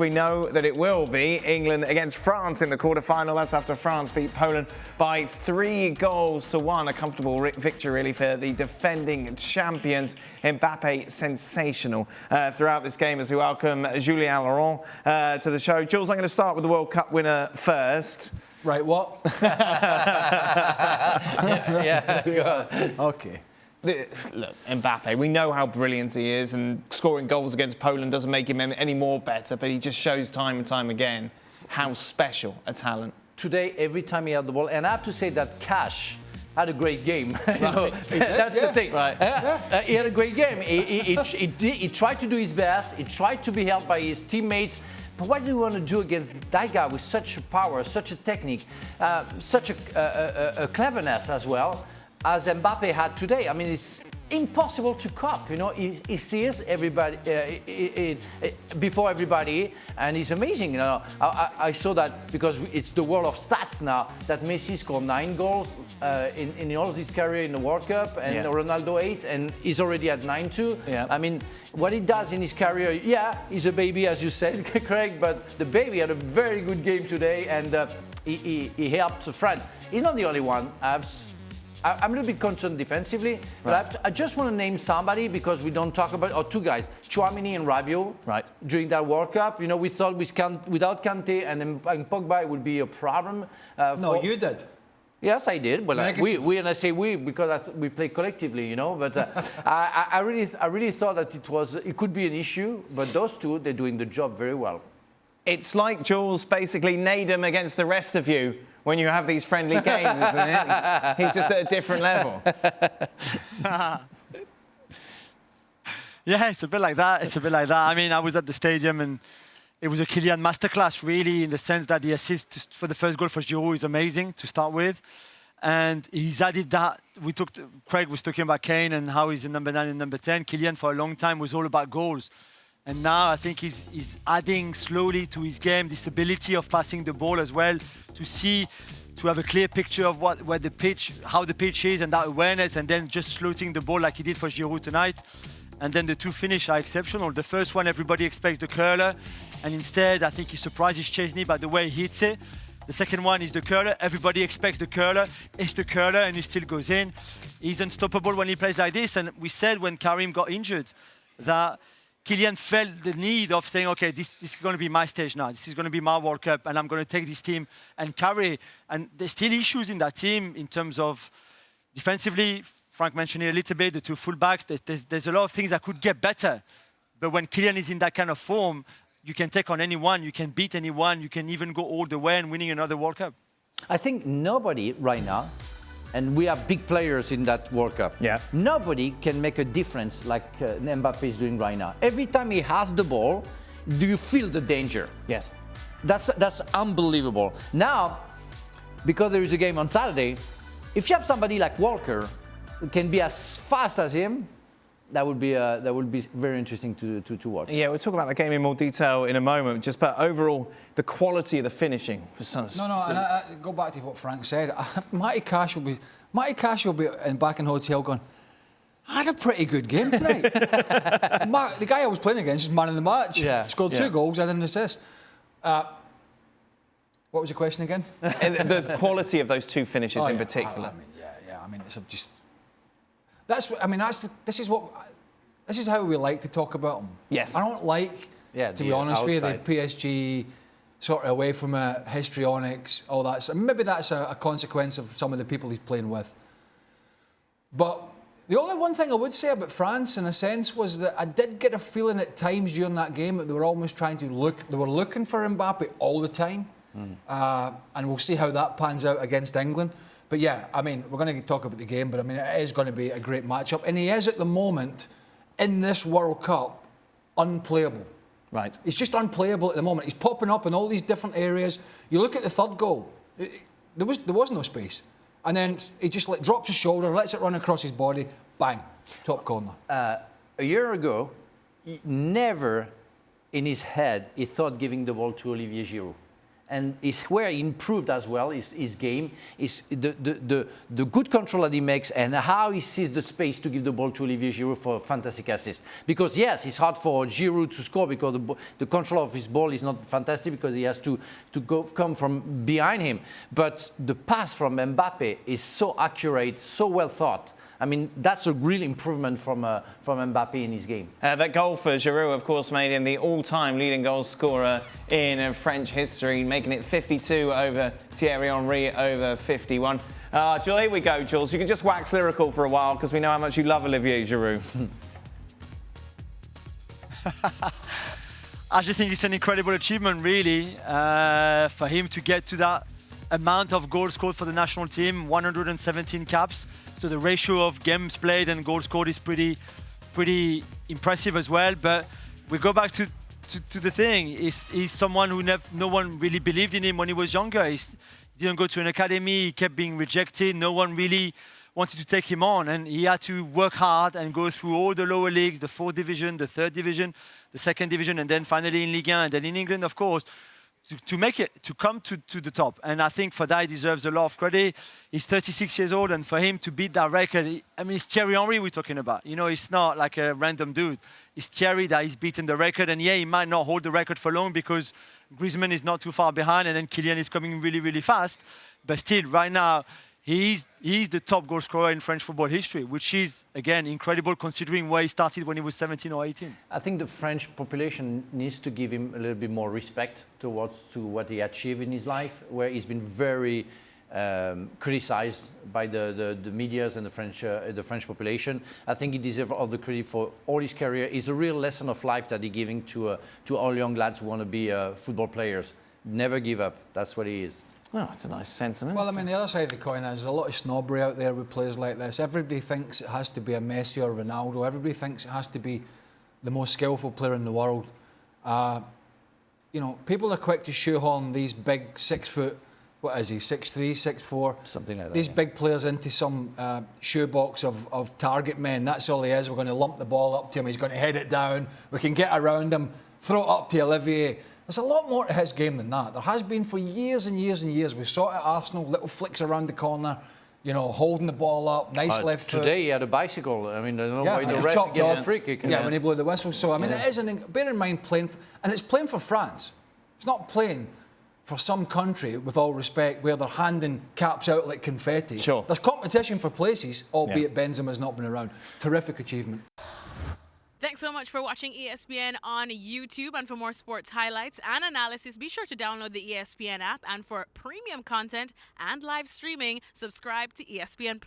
We know that it will be England against France in the quarter-final. That's after France beat Poland by 3-1. A comfortable victory, really, for the defending champions. Mbappe, sensational throughout this game as we welcome Julien Laurent to the show. Jules, I'm going to start with the World Cup winner first. Right, what? yeah. Okay. Look, Mbappe, we know how brilliant he is, and scoring goals against Poland doesn't make him any more better, but he just shows time and time again how special a talent. Today, every time he had the ball, and I have to say that Cash had a great game. That's the thing. Right. He had a great game. He tried to do his best. He tried to be helped by his teammates. But what do you want to do against that guy with such a power, such a technique, such a cleverness as well, as Mbappe had today? I mean, it's impossible to cop. You know, he sees everybody before everybody, and he's amazing. You know, I saw that because it's the world of stats now that Messi scored 9 goals in all of his career in the World Cup, and Ronaldo 8, and he's already at 9 too. Yeah. I mean, what he does in his career, he's a baby, as you said, Craig, but the baby had a very good game today, and he helped France. He's not the only one. I'm a little bit concerned defensively, but I just want to name somebody because we don't talk about, or 2 guys, Tchouaméni and Rabiot. Right. During that World Cup, you know, we thought without Kante and Pogba it would be a problem. No, you did. Yes, I did. Well, we and I say we because we play collectively, you know. But I really thought that it could be an issue. But those 2, they're doing the job very well. It's like Jules basically named him against the rest of you when you have these friendly games, isn't it? He's just at a different level. Yeah, it's a bit like that. I mean, I was at the stadium and it was a Kylian masterclass, really, in the sense that the assist for the first goal for Giroud is amazing to start with. And he's added that. Craig was talking about Kane and how he's a number 9 and number 10. Kylian, for a long time, was all about goals. And now I think he's adding slowly to his game this ability of passing the ball as well, to have a clear picture of how the pitch is, and that awareness, and then just floating the ball like he did for Giroud tonight. And then the 2 finish are exceptional. The first one, everybody expects the curler, and instead I think he surprises Chesney by the way he hits it. The second one is the curler. Everybody expects the curler. It's the curler, and he still goes in. He's unstoppable when he plays like this. And we said when Karim got injured that Kylian felt the need of saying, okay, this is going to be my stage now. This is going to be my World Cup, and I'm going to take this team and carry. And there's still issues in that team in terms of defensively. Frank mentioned it a little bit, the 2 fullbacks. There's a lot of things that could get better. But when Kylian is in that kind of form, you can take on anyone, you can beat anyone, you can even go all the way and winning another World Cup. I think nobody right now, and we have big players in that World Cup. Yeah. Nobody can make a difference like Mbappe is doing right now. Every time he has the ball, do you feel the danger? Yes. That's unbelievable. Now, because there is a game on Saturday, if you have somebody like Walker who can be as fast as him, that would be very interesting to watch. Yeah, we'll talk about the game in more detail in a moment. But overall, the quality of the finishing for some. And I go back to what Frank said. Matty Cash will be back in the hotel going, I had a pretty good game tonight. The guy I was playing against is man of the match. Yeah. Scored 2 goals, had an assist. What was the question again? The quality of those 2 finishes in particular. I mean, it's just. This is how we like to talk about them. Yes. I don't like, to be honest with you, the PSG sort of away from histrionics, all that. So maybe that's a consequence of some of the people he's playing with. But the only one thing I would say about France, in a sense, was that I did get a feeling at times during that game that they were almost they were looking for Mbappe all the time. And we'll see how that pans out against England. But yeah, I mean, we're going to talk about the game, but I mean, it is going to be a great matchup. And he is, at the moment, in this World Cup, unplayable. Right. He's just unplayable at the moment. He's popping up in all these different areas. You look at the 3rd goal, there was no space. And then he just drops his shoulder, lets it run across his body, bang, top corner. A year ago, never in his head he thought giving the ball to Olivier Giroud. and is where he improved as well, his game, is the good control that he makes and how he sees the space to give the ball to Olivier Giroud for a fantastic assist. Because yes, it's hard for Giroud to score because the control of his ball is not fantastic because he has to come from behind him. But the pass from Mbappe is so accurate, so well thought. I mean, that's a real improvement from Mbappe in his game. That goal for Giroud, of course, made him the all-time leading goal scorer in French history, making it 52 over Thierry Henry over 51. Jules, here we go, Jules. You can just wax lyrical for a while because we know how much you love Olivier Giroud. I just think it's an incredible achievement, really, for him to get to that amount of goals scored for the national team, 117 caps. So the ratio of games played and goals scored is pretty impressive as well. But we go back to the thing. He's someone who no one really believed in him when he was younger. He didn't go to an academy. He kept being rejected. No one really wanted to take him on. And he had to work hard and go through all the lower leagues, the 4th division, the 3rd division, the 2nd division, and then finally in Ligue 1, and then in England, of course, to make it, to come to the top. And I think for that, he deserves a lot of credit. He's 36 years old, and for him to beat that record, I mean, it's Thierry Henry we're talking about. You know, it's not like a random dude. It's Thierry that is beating the record, and yeah, he might not hold the record for long because Griezmann is not too far behind, and then Kylian is coming really, really fast. But still, right now, he's the top goal scorer in French football history, which is, again, incredible considering where he started when he was 17 or 18. I think the French population needs to give him a little bit more respect to what he achieved in his life, where he's been very criticized by the medias and the French population. I think he deserves all the credit for all his career. It's a real lesson of life that he's giving to all young lads who want to be football players. Never give up. That's what he is. Well, it's a nice sentiment. Well, I mean, the other side of the coin is there's a lot of snobbery out there with players like this. Everybody thinks it has to be a Messi or Ronaldo. Everybody thinks it has to be the most skillful player in the world. You know, people are quick to shoehorn these big 6 foot, what is he, 6'3", 6'4", something like that. These big players into some shoebox of target men. That's all he is. We're going to lump the ball up to him. He's going to head it down. We can get around him, throw it up to Olivier. There's a lot more to his game than that. There has been for years and years and years. We saw it at Arsenal, little flicks around the corner, you know, holding the ball up, nice left foot. Today he had a bicycle. I mean, I don't know why the ref ref gave a free kick. Yeah, when he blew the whistle. So, I mean, it is bear in mind, and it's playing for France. It's not playing for some country, with all respect, where they're handing caps out like confetti. Sure. There's competition for places, albeit Benzema's not been around. Terrific achievement. Thanks so much for watching ESPN on YouTube. And for more sports highlights and analysis, be sure to download the ESPN app. And for premium content and live streaming, subscribe to ESPN+.